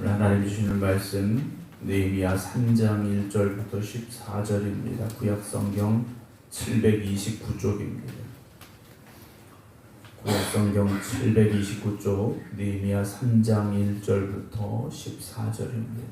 하나님 주시는 말씀 느헤미야 3장 1절부터 14절입니다. 구약성경 729쪽입니다. 구약성경 729쪽 느헤미야 3장 1절부터 14절입니다.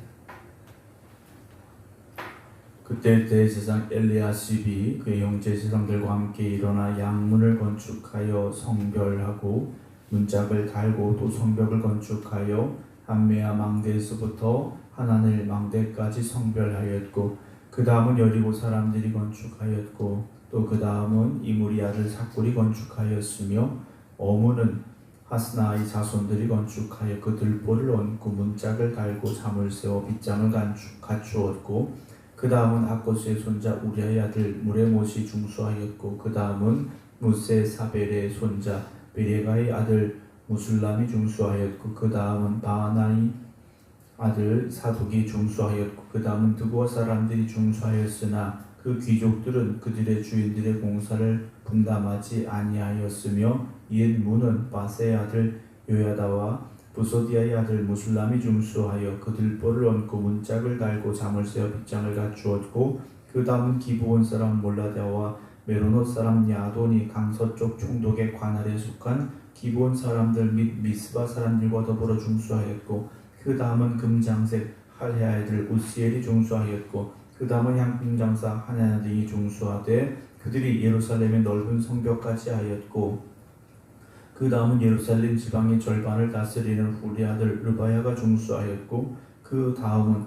그때 대제사장 엘리야십이 그의 형제 제사장들과 함께 일어나 양문을 건축하여 성별하고 문짝을 달고 또 성벽을 건축하여 한메아 망대에서부터 하나넬 망대까지 성별하였고, 그 다음은 여리고 사람들이 건축하였고, 또 그 다음은 이므리 아들 삭굴이 건축하였으며, 어무는 하스나의 자손들이 건축하여 그 들보를 얹고 문짝을 달고 잠을 세워 빗장을 갖추었고, 그 다음은 아코스의 손자 우리아의 아들 무레못이 중수하였고, 그 다음은 무세 사벨의 손자 베레가의 아들 무술람이 중수하였고, 그 다음은 바하나의 아들 사독이 중수하였고, 그 다음은 드고아 사람들이 중수하였으나 그 귀족들은 그들의 주인들의 공사를 분담하지 아니하였으며, 이에 문은 바세의 아들 요야다와 부소디아의 아들 무술람이 중수하여 그 들보를 얹고 문짝을 달고 잠을 세워 빗장을 갖추었고, 그 다음은 기브온 사람 몰라다와 메로노 사람 야돈이 강서쪽 총독의 관할에 속한 기브온 사람들 및 미스바 사람들과 더불어 중수하였고, 그 다음은 금장색 할헤 아들 우시엘이 중수하였고, 그 다음은 향품장사 하나냐 등이 중수하되 그들이 예루살렘의 넓은 성벽까지 하였고, 그 다음은 예루살렘 지방의 절반을 다스리는 후리 아들 르바야가 중수하였고, 그 다음은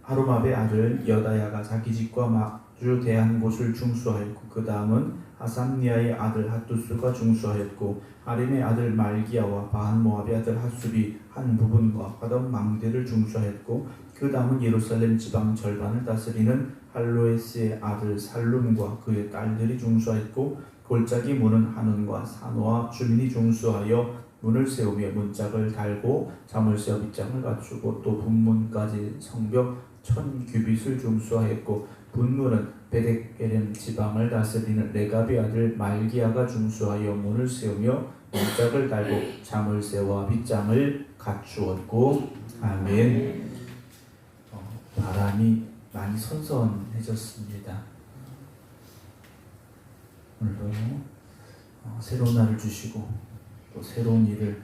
하루마베 아들 여다야가 자기 집과 막주 대한 곳을 중수하였고, 그 다음은 하삼니아의 아들 핫두스가 중수하였고, 아림의 아들 말기야와 바한모압의 아들 핫수비 한 부분과 화덕 망대를 중수하였고, 그 다음은 예루살렘 지방 절반을 다스리는 할로에스의 아들 살룸과 그의 딸들이 중수하였고, 골짜기 문은 한운과 산호와 주민이 중수하여 문을 세우며 문짝을 달고 잠을 세워 빗장을 갖추고, 또 분문까지 성벽 1000규빗을 중수하였고, 분문은 베덱게렘 지방을 다스리는 레갑의 아들 말기야가 중수하여 문을 세우며 문짝을 달고 잠을 세워 빗장을 갖추었고. 아멘. 바람이 많이 선선해졌습니다. 오늘도 새로운 날을 주시고 또 새로운 일을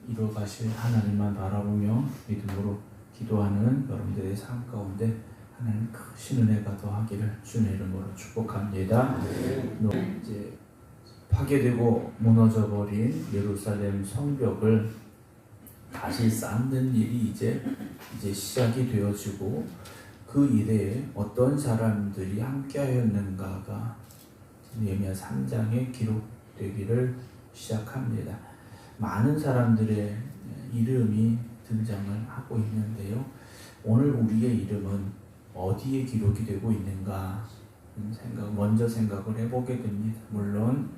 이루어가실 하나님만 바라보며 믿음으로 기도하는 여러분들의 삶 가운데 하나님 크신 은혜가 더하기를 주의 이름으로 축복합니다. 이제 파괴되고 무너져버린 예루살렘 성벽을 다시 쌓는 일이 이제 시작이 되어지고, 그 일에 어떤 사람들이 함께하였는가가 느헤미야 3장에 기록되기를 시작합니다. 많은 사람들의 이름이 등장을 하고 있는데요. 오늘 우리의 이름은 어디에 기록이 되고 있는가 먼저 생각을 해보게 됩니다. 물론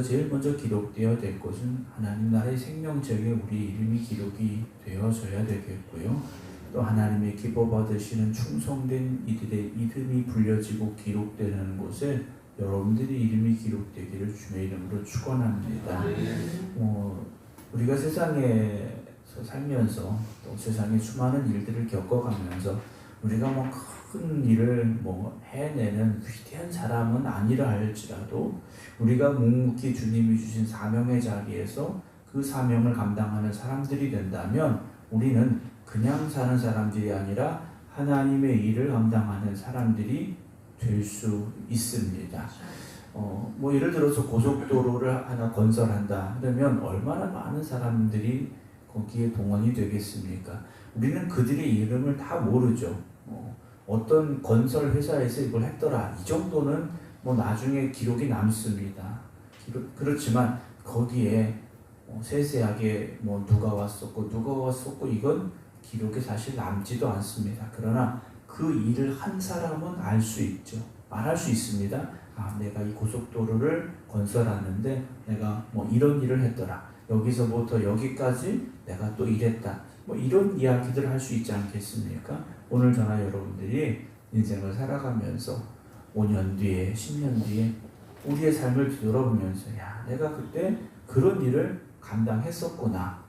제일 먼저 기록되어야 될 것은 하나님 나라의 생명책에 우리 이름이 기록이 되어져야 되겠고요. 또 하나님의 기뻐 받으시는 충성된 이들의 이름이 불려지고 기록되는 곳에 여러분들의 이름이 기록되기를 주의 이름으로 축원합니다. 우리가 세상에서 살면서 또 세상의 수많은 일들을 겪어가면서 우리가 큰 일을 해내는 위대한 사람은 아니라 할지라도 우리가 묵묵히 주님이 주신 사명의 자리에서 그 사명을 감당하는 사람들이 된다면 우리는 그냥 사는 사람들이 아니라 하나님의 일을 감당하는 사람들이 될 수 있습니다. 예를 들어서 고속도로를 하나 건설한다 그러면 얼마나 많은 사람들이 거기에 동원이 되겠습니까? 우리는 그들의 이름을 다 모르죠. 어떤 건설 회사에서 이걸 했더라, 이 정도는 나중에 기록이 남습니다. 그렇지만 거기에 세세하게 누가 왔었고 이건 기록에 사실 남지도 않습니다. 그러나 그 일을 한 사람은 알 수 있죠. 말할 수 있습니다. 내가 이 고속도로를 건설하는데 내가 이런 일을 했더라, 여기서부터 여기까지 내가 또 이랬다, 이런 이야기들을 할 수 있지 않겠습니까? 오늘 저나 여러분들이 인생을 살아가면서 5년 뒤에 10년 뒤에 우리의 삶을 뒤돌아보면서 내가 그때 그런 일을 감당했었구나,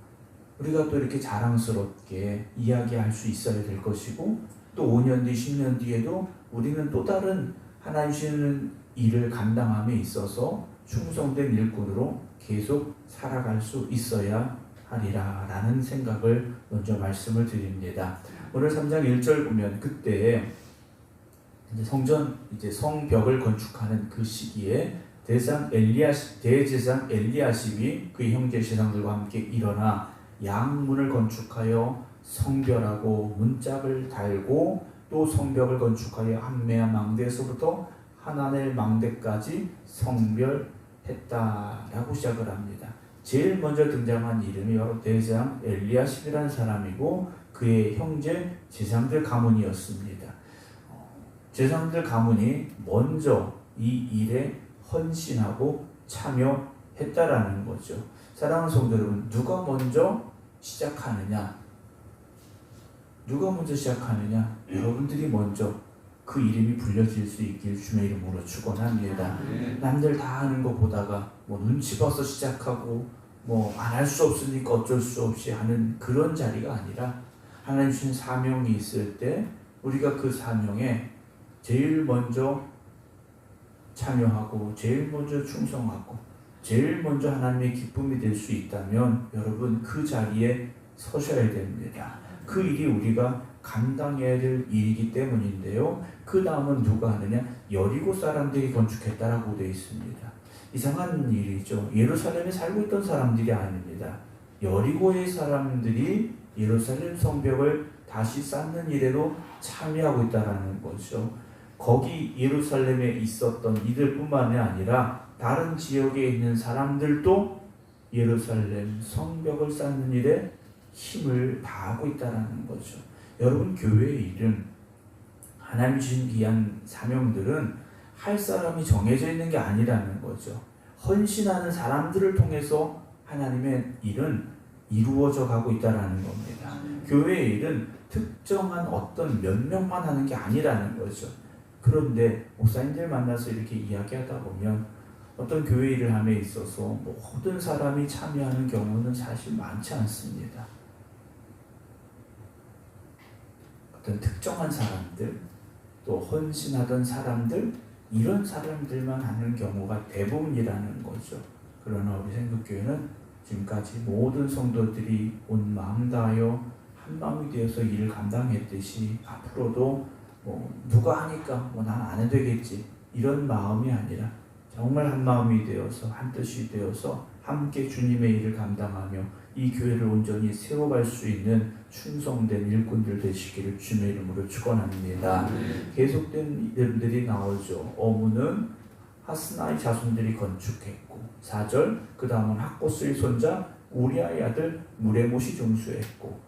우리가 또 이렇게 자랑스럽게 이야기할 수 있어야 될 것이고, 또 5년 뒤, 10년 뒤에도 우리는 또 다른 하나님 주시는 일을 감당함에 있어서 충성된 일꾼으로 계속 살아갈 수 있어야 하리라 라는 생각을 먼저 말씀을 드립니다. 오늘 3장 1절 보면 그때 이제 성벽을 건축하는 그 시기에 대제사장 엘리야십이 그의 형제 제사장들과 함께 일어나 양문을 건축하여 성별하고 문짝을 달고, 또 성벽을 건축하여 한메아 망대에서부터 하나넬 망대까지 성별했다라고 시작을 합니다. 제일 먼저 등장한 이름이 바로 대제사장 엘리야십이라는 사람이고, 그의 형제 제사장들 가문이었습니다. 제사장들 가문이 먼저 이 일에 헌신하고 참여했다라는 거죠. 사랑하는 성도 여러분, 누가 먼저 시작하느냐? 여러분들이 먼저 그 이름이 불려질 수 있길 주의 이름으로 축원합니다. 남들 다 하는 거 보다가 눈치 봐서 시작하고 안 할 수 없으니까 어쩔 수 없이 하는 그런 자리가 아니라, 하나님 주신 사명이 있을 때 우리가 그 사명에 제일 먼저 참여하고 제일 먼저 충성하고 제일 먼저 하나님의 기쁨이 될 수 있다면 여러분 그 자리에 서셔야 됩니다. 그 일이 우리가 감당해야 될 일이기 때문인데요. 그 다음은 누가 하느냐? 여리고 사람들이 건축했다라고 되어 있습니다. 이상한 일이죠. 예루살렘에 살고 있던 사람들이 아닙니다. 여리고의 사람들이 예루살렘 성벽을 다시 쌓는 일에도 참여하고 있다라는 거죠. 거기 예루살렘에 있었던 이들뿐만이 아니라 다른 지역에 있는 사람들도 예루살렘 성벽을 쌓는 일에 힘을 다하고 있다는 거죠. 여러분, 교회의 일은, 하나님 주신 귀한 사명들은 할 사람이 정해져 있는 게 아니라는 거죠. 헌신하는 사람들을 통해서 하나님의 일은 이루어져 가고 있다는 겁니다. 교회의 일은 특정한 어떤 몇 명만 하는 게 아니라는 거죠. 그런데 목사님들 만나서 이렇게 이야기하다 보면 어떤 교회 일을 함에 있어서 모든 사람이 참여하는 경우는 사실 많지 않습니다. 어떤 특정한 사람들, 또 헌신하던 사람들, 이런 사람들만 하는 경우가 대부분이라는 거죠. 그러나 우리 생각교회는 지금까지 모든 성도들이 온 마음 다하여 한 마음이 되어서 일을 감당했듯이 앞으로도 누가 하니까 난 안 해도 되겠지, 이런 마음이 아니라 정말 한 마음이 되어서 한 뜻이 되어서 함께 주님의 일을 감당하며 이 교회를 온전히 세워갈 수 있는 충성된 일꾼들 되시기를 주님의 이름으로 축원합니다. 계속된 이름들이 나오죠. 어문은 하스나의 자손들이 건축했고, 4절 그 다음은 학보스의 손자 우리아의 아들 무레못이 중수했고,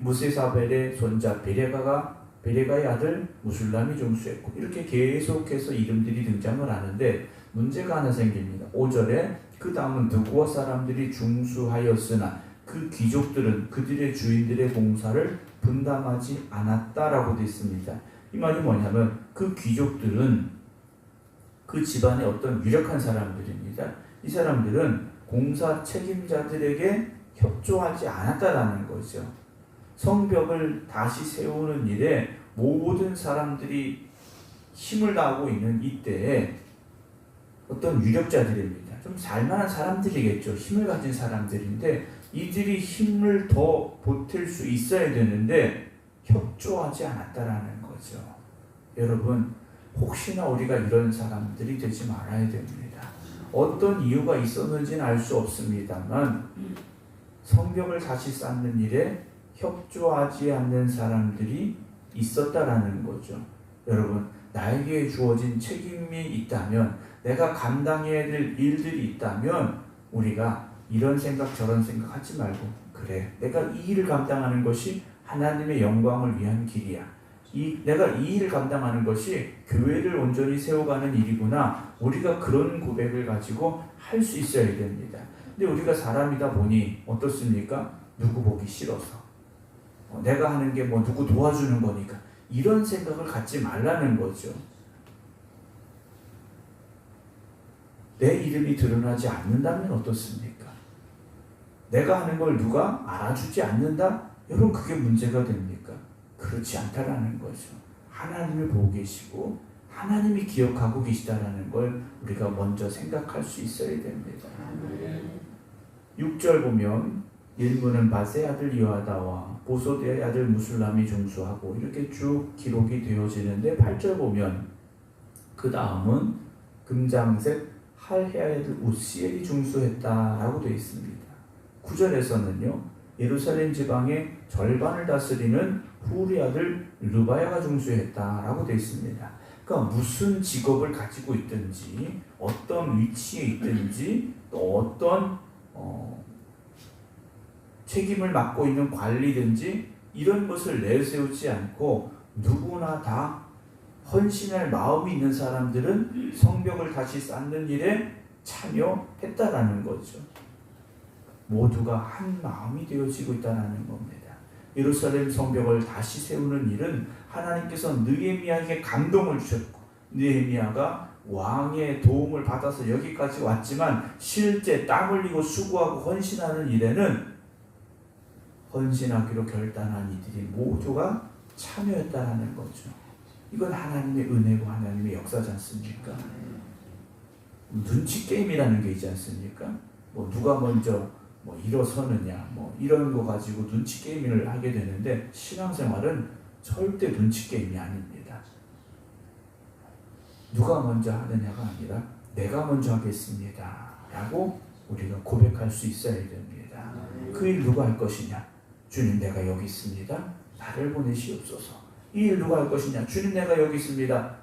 무세사벨의 손자 베레가의 아들 무술람이 중수했고, 이렇게 계속해서 이름들이 등장을 하는데 문제가 하나 생깁니다. 5절에 그 다음은 느고와 사람들이 중수하였으나 그 귀족들은 그들의 주인들의 봉사를 분담하지 않았다라고 되어 있습니다. 이 말이 뭐냐면 그 귀족들은 그 집안의 어떤 유력한 사람들입니다. 이 사람들은 공사 책임자들에게 협조하지 않았다라는 거죠. 성벽을 다시 세우는 일에 모든 사람들이 힘을 다하고 있는 이때에 어떤 유력자들입니다. 좀 살만한 사람들이겠죠. 힘을 가진 사람들인데 이들이 힘을 더 보탤 수 있어야 되는데 협조하지 않았다라는 거죠. 여러분, 혹시나 우리가 이런 사람들이 되지 말아야 됩니다. 어떤 이유가 있었는지는 알 수 없습니다만 성벽을 다시 쌓는 일에 협조하지 않는 사람들이 있었다라는 거죠. 여러분, 나에게 주어진 책임이 있다면, 내가 감당해야 될 일들이 있다면 우리가 이런 생각 저런 생각 하지 말고, 그래, 내가 이 일을 감당하는 것이 하나님의 영광을 위한 길이야, 내가 이 일을 감당하는 것이 교회를 온전히 세워가는 일이구나, 우리가 그런 고백을 가지고 할 수 있어야 됩니다. 근데 우리가 사람이다 보니 어떻습니까? 누구 보기 싫어서, 내가 하는 게 누구 도와주는 거니까, 이런 생각을 갖지 말라는 거죠. 내 이름이 드러나지 않는다면 어떻습니까? 내가 하는 걸 누가 알아주지 않는다? 여러분 그게 문제가 됩니까? 그렇지 않다라는 거죠. 하나님을 보고 계시고 하나님이 기억하고 계시다라는 걸 우리가 먼저 생각할 수 있어야 됩니다. 6절 보면 일문은 바세 아들 요아다와 보소드의 아들 무술람이 중수하고 이렇게 쭉 기록이 되어지는데 8절 보면 그 다음은 금장색 할헤 아들 우시엘이 중수했다라고 되어 있습니다. 9절에서는요 예루살렘 지방의 절반을 다스리는 후리 아들 르바야가 중수했다라고 되어 있습니다. 그러니까 무슨 직업을 가지고 있든지 어떤 위치에 있든지 또 어떤 책임을 맡고 있는 관리든지 이런 것을 내세우지 않고 누구나 다 헌신할 마음이 있는 사람들은 성벽을 다시 쌓는 일에 참여했다라는 거죠. 모두가 한 마음이 되어지고 있다는 겁니다. 예루살렘 성벽을 다시 세우는 일은 하나님께서 느헤미야에게 감동을 주셨고 느헤미야가 왕의 도움을 받아서 여기까지 왔지만 실제 땀 흘리고 수고하고 헌신하는 일에는 헌신하기로 결단한 이들이 모두가 참여했다는 거죠. 이건 하나님의 은혜고 하나님의 역사지 않습니까? 눈치 게임이라는 게 있지 않습니까? 뭐 누가 먼저 뭐 일어서느냐 뭐 이런 거 가지고 눈치 게임을 하게 되는데 신앙생활은 절대 눈치 게임이 아닙니다. 누가 먼저 하느냐가 아니라 내가 먼저 하겠습니다 라고 우리가 고백할 수 있어야 됩니다. 그 일 누가 할 것이냐? 주님 내가 여기 있습니다. 나를 보내시옵소서. 이 일 누가 할 것이냐? 주님 내가 여기 있습니다.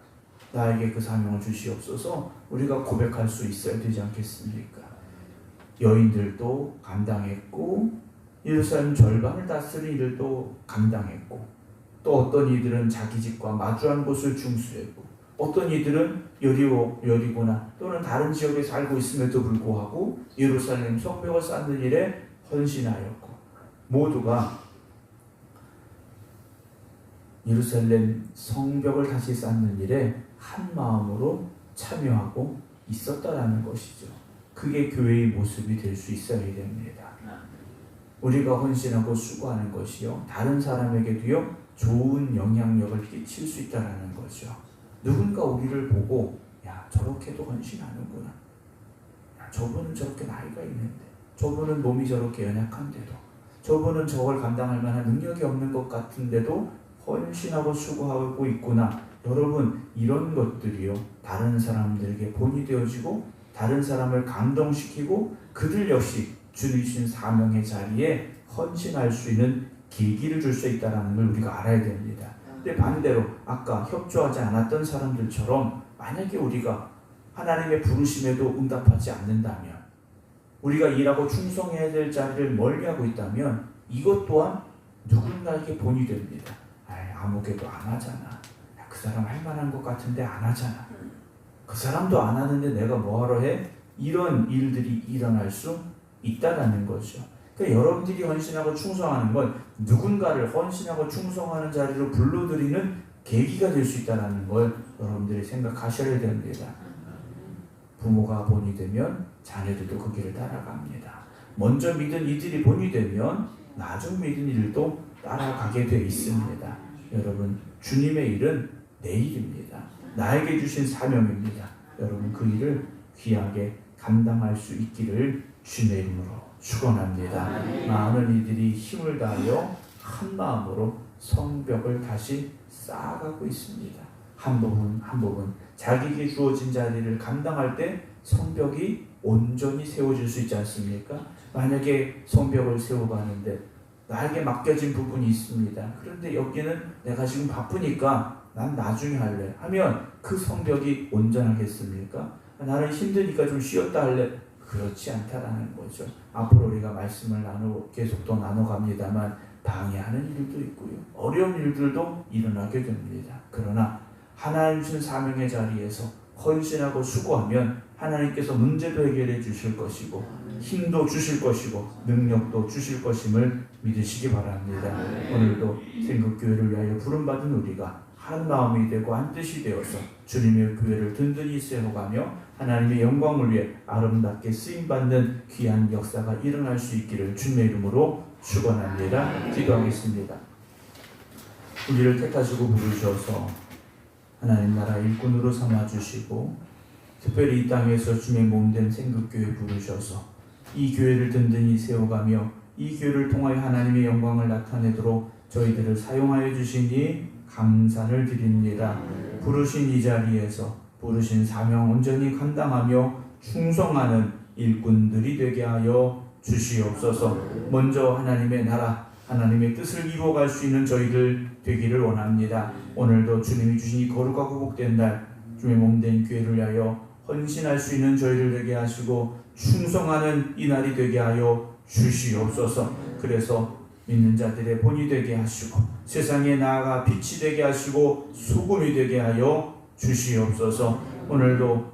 나에게 그 사명을 주시옵소서. 우리가 고백할 수 있어야 되지 않겠습니까? 여인들도 감당했고 예루살렘 절반을 다스린 이들도 감당했고 또 어떤 이들은 자기 집과 마주한 곳을 중수했고 어떤 이들은 여리고나 또는 다른 지역에 살고 있음에도 불구하고 예루살렘 성벽을 쌓는 일에 헌신하였고 모두가 예루살렘 성벽을 다시 쌓는 일에 한 마음으로 참여하고 있었다라는 것이죠. 그게 교회의 모습이 될 수 있어야 됩니다. 우리가 헌신하고 수고하는 것이요 다른 사람에게도요 좋은 영향력을 끼칠 수 있다는 거죠. 누군가 우리를 보고 야 저렇게도 헌신하는구나. 야, 저분은 저렇게 나이가 있는데 저분은 몸이 저렇게 연약한데도 저분은 저걸 감당할 만한 능력이 없는 것 같은데도 헌신하고 수고하고 있구나. 여러분 이런 것들이요 다른 사람들에게 본이 되어지고 다른 사람을 감동시키고 그들 역시 주님 주신 사명의 자리에 헌신할 수 있는 계기를 줄 수 있다는 걸 우리가 알아야 됩니다. 근데 반대로 아까 협조하지 않았던 사람들처럼 만약에 우리가 하나님의 부르심에도 응답하지 않는다면 우리가 일하고 충성해야 될 자리를 멀리하고 있다면 이것 또한 누군가에게 본이 됩니다. 아무개도 안 하잖아. 그 사람 할 만한 것 같은데 안 하잖아. 그 사람도 안 하는데 내가 뭐하러 해? 이런 일들이 일어날 수 있다라는 거죠. 그러니까 여러분들이 헌신하고 충성하는 건 누군가를 헌신하고 충성하는 자리로 불러들이는 계기가 될 수 있다는 걸 여러분들이 생각하셔야 됩니다. 부모가 본이 되면 자녀들도 그 길을 따라갑니다. 먼저 믿은 이들이 본이 되면 나중 믿은 이들도 따라가게 되어 있습니다. 여러분 주님의 일은 내 일입니다. 나에게 주신 사명입니다. 여러분 그 일을 귀하게 감당할 수 있기를 주님의 이름으로 축원합니다. 많은 이들이 힘을 다하여 한 마음으로 성벽을 다시 쌓아가고 있습니다. 한 부분 한 부분 자기에게 주어진 자리를 감당할 때 성벽이 온전히 세워질 수 있지 않습니까? 만약에 성벽을 세워가는데 나에게 맡겨진 부분이 있습니다. 그런데 여기는 내가 지금 바쁘니까 난 나중에 할래 하면 그 성벽이 온전하겠습니까? 나는 힘드니까 좀 쉬었다 할래. 그렇지 않다라는 거죠. 앞으로 우리가 말씀을 계속 또 나눠갑니다만 방해하는 일도 있고요. 어려운 일들도 일어나게 됩니다. 그러나 하나님 주신 사명의 자리에서 헌신하고 수고하면 하나님께서 문제도 해결해 주실 것이고 힘도 주실 것이고 능력도 주실 것임을 믿으시기 바랍니다. 오늘도 생각교회를 위하여 부름받은 우리가 한 마음이 되고 한 뜻이 되어서 주님의 교회를 든든히 세워가며 하나님의 영광을 위해 아름답게 쓰임받는 귀한 역사가 일어날 수 있기를 주님의 이름으로 축원합니다. 기도하겠습니다. 우리를 택하시고 부르셔서 하나님 나라 일꾼으로 삼아주시고 특별히 이 땅에서 주님의 몸된 생극교회 부르셔서 이 교회를 든든히 세워가며 이 교회를 통하여 하나님의 영광을 나타내도록 저희들을 사용하여 주시니 감사를 드립니다. 부르신 이 자리에서 부르신 사명 온전히 감당하며 충성하는 일꾼들이 되게 하여 주시옵소서. 먼저 하나님의 나라 하나님의 뜻을 이루어갈 수 있는 저희들 되기를 원합니다. 오늘도 주님이 주신 이 거룩하고 복된 날 주님의 몸된 교회를 위하여 헌신할 수 있는 저희들 되게 하시고 충성하는 이 날이 되게 하여 주시옵소서. 그래서 믿는 자들의 본이 되게 하시고 세상에 나아가 빛이 되게 하시고 소금이 되게 하여 주시옵소서. 오늘도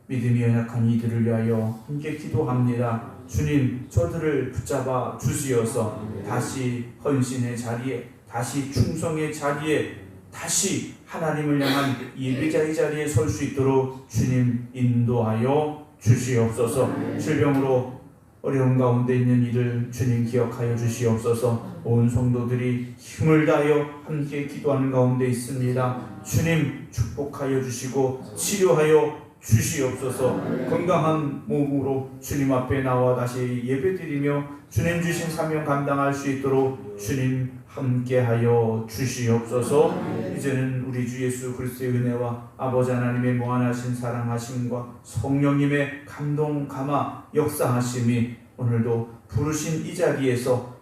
믿음이 연약한 이들을 위하여 함께 기도합니다. 주님, 저들을 붙잡아 주시어서 다시 헌신의 자리에, 다시 충성의 자리에, 다시 하나님을 향한 예배자의 자리에 설 수 있도록 주님 인도하여 주시옵소서. 질병으로 어려운 가운데 있는 이를 주님 기억하여 주시옵소서. 온 성도들이 힘을 다하여 함께 기도하는 가운데 있습니다. 주님 축복하여 주시고 치료하여 주시옵소서. 건강한 몸으로 주님 앞에 나와 다시 예배드리며 주님 주신 사명 감당할 수 있도록 주님 함께하여 주시옵소서. 이제는 우리 주 예수 그리스도의 은혜와 아버지 하나님의 무한하신 사랑하심과 성령님의 감동 감화 역사하심이 오늘도 부르신 이 자리에서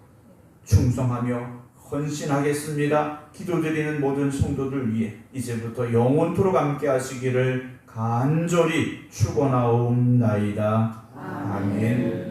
충성하며 헌신하겠습니다. 기도드리는 모든 성도들 위해 이제부터 영원토록 함께 하시기를 간절히 축원하옵나이다. 아멘.